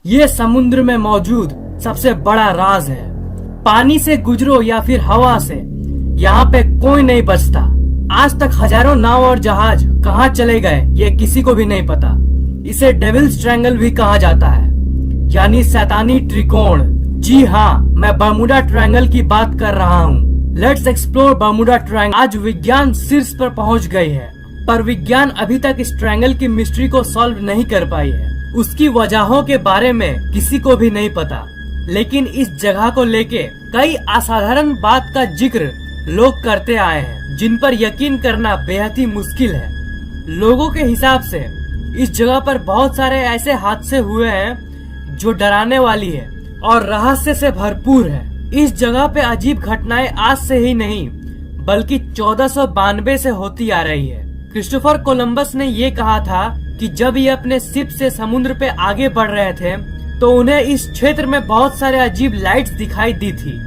ये समुद्र में मौजूद सबसे बड़ा राज है। पानी से गुजरो या फिर हवा से, यहाँ पे कोई नहीं बचता। आज तक हजारों नाव और जहाज कहाँ चले गए ये किसी को भी नहीं पता। इसे डेविल्स ट्रायंगल भी कहा जाता है, यानी शैतानी त्रिकोण। जी हाँ, मैं बर्मुडा ट्रायंगल की बात कर रहा हूँ। Let's explore Bermuda triangle. आज विज्ञान शीर्ष पर पहुँच गई है, पर विज्ञान अभी तक इस ट्रायंगल की मिस्ट्री को सॉल्व नहीं कर पाई है। उसकी वजहों के बारे में किसी को भी नहीं पता, लेकिन इस जगह को लेके कई असाधारण बात का जिक्र लोग करते आए हैं, जिन पर यकीन करना बेहद ही मुश्किल है। लोगों के हिसाब से इस जगह पर बहुत सारे ऐसे हादसे हुए हैं जो डराने वाली है और रहस्य से भरपूर है। इस जगह पे अजीब घटनाएं आज से ही नहीं बल्कि 1492 से होती आ रही है। क्रिस्टोफर कोलंबस ने ये कहा था कि जब ये अपने शिप से समुद्र पे आगे बढ़ रहे थे तो उन्हें इस क्षेत्र में बहुत सारे अजीब लाइट्स दिखाई दी थी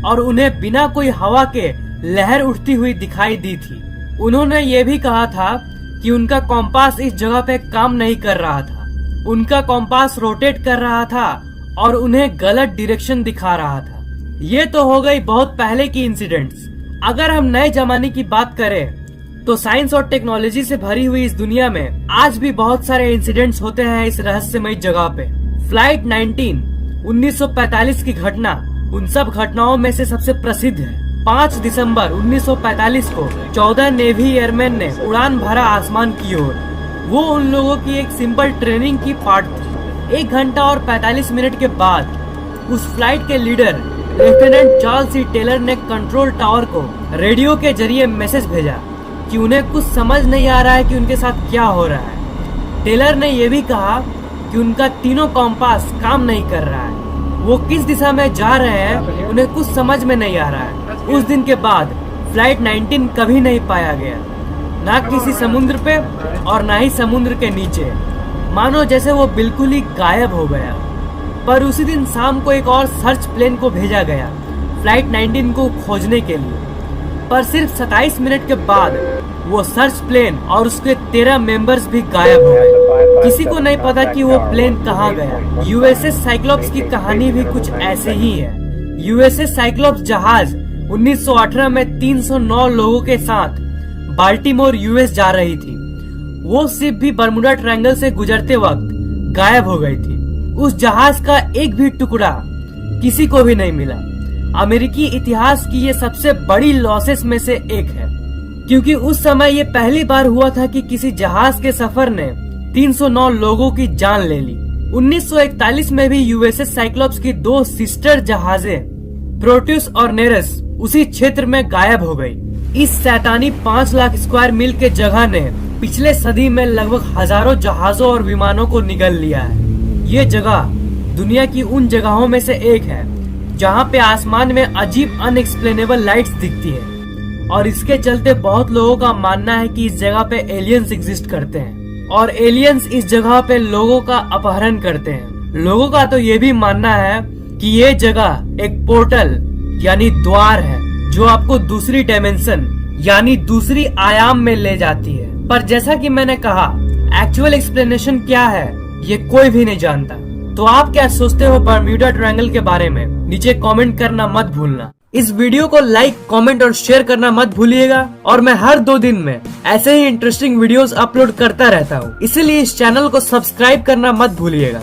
और उन्हें बिना कोई हवा के लहर उठती हुई दिखाई दी थी। उन्होंने ये भी कहा था कि उनका कॉम्पास इस जगह पे काम नहीं कर रहा था। उनका कॉम्पास रोटेट कर रहा था और उन्हें गलत डायरेक्शन दिखा रहा था। ये तो हो गई बहुत पहले की इंसिडेंट्स। अगर हम नए जमाने की बात करें तो साइंस और टेक्नोलॉजी से भरी हुई इस दुनिया में आज भी बहुत सारे इंसिडेंट्स होते हैं इस रहस्यमय जगह पे। फ्लाइट 19 1945 की घटना उन सब घटनाओं में से सबसे प्रसिद्ध है। 5 दिसंबर 1945 को 14 नेवी एयरमैन ने उड़ान भरा आसमान की ओर। वो उन लोगों की एक सिंपल ट्रेनिंग की पार्ट थी। 1 घंटा और 45 मिनट के बाद उस फ्लाइट के लीडर लेफ्टिनेंट चार्ल्स सी टेलर ने कंट्रोल टावर को रेडियो के जरिए मैसेज भेजा कि उन्हें कुछ समझ नहीं आ रहा है कि उनके साथ क्या हो रहा है। टेलर ने यह भी कहा कि उनका तीनों कॉम्पास काम नहीं कर रहा है। वो किस दिशा में जा रहे हैं उन्हें कुछ समझ में नहीं आ रहा है। उस दिन के बाद फ्लाइट 19 कभी नहीं पाया गया, ना किसी समुद्र पे और ना ही समुद्र के नीचे। मानो जैसे वो बिल्कुल ही गायब हो गया। पर उसी दिन शाम को एक और सर्च प्लेन को भेजा गया फ्लाइट 19 को खोजने के लिए। पर सिर्फ 27 मिनट के बाद वो सर्च प्लेन और उसके 13 मेंबर्स भी गायब हो गए। किसी को नहीं पता कि वो प्लेन कहाँ गया। यूएसएस साइक्लोप्स की कहानी भी कुछ ऐसे ही है। यूएसएस साइक्लोप्स जहाज 1918 में 309 लोगों के साथ बाल्टीमोर यूएस जा रही थी। वो शिप भी बर्मुडा ट्रायंगल से गुजरते वक्त गायब हो गई थी। उस जहाज का एक भी टुकड़ा किसी को भी नहीं मिला। अमेरिकी इतिहास की ये सबसे बड़ी लॉसेस में से एक है, क्योंकि उस समय ये पहली बार हुआ था कि किसी जहाज के सफर ने 309 लोगों की जान ले ली। 1941 में भी यूएसएस साइक्लोप्स की 2 सिस्टर जहाजें प्रोट्यूस और नेरस उसी क्षेत्र में गायब हो गई। इस शैतानी 5 लाख स्क्वायर मील के जगह ने पिछले सदी में लगभग हजारों जहाजों और विमानों को निगल लिया है। ये जगह दुनिया की उन जगहों में से एक है जहाँ पे आसमान में अजीब अनएक्सप्लेनेबल लाइट्स दिखती है और इसके चलते बहुत लोगों का मानना है कि इस जगह पे एलियंस एग्जिस्ट करते हैं और एलियंस इस जगह पे लोगों का अपहरण करते हैं। लोगों का तो ये भी मानना है कि ये जगह एक पोर्टल यानी द्वार है जो आपको दूसरी डायमेंशन यानी दूसरी आयाम में ले जाती है। पर जैसा कि मैंने कहा, एक्चुअल एक्सप्लेनेशन क्या है ये कोई भी नहीं जानता। तो आप क्या सोचते हो बर्म्यूडा ट्रायंगल के बारे में? नीचे कमेंट करना मत भूलना। इस वीडियो को लाइक, कमेंट और शेयर करना मत भूलिएगा। और मैं हर 2 दिन में ऐसे ही इंटरेस्टिंग वीडियोस अपलोड करता रहता हूँ, इसीलिए इस चैनल को सब्सक्राइब करना मत भूलिएगा।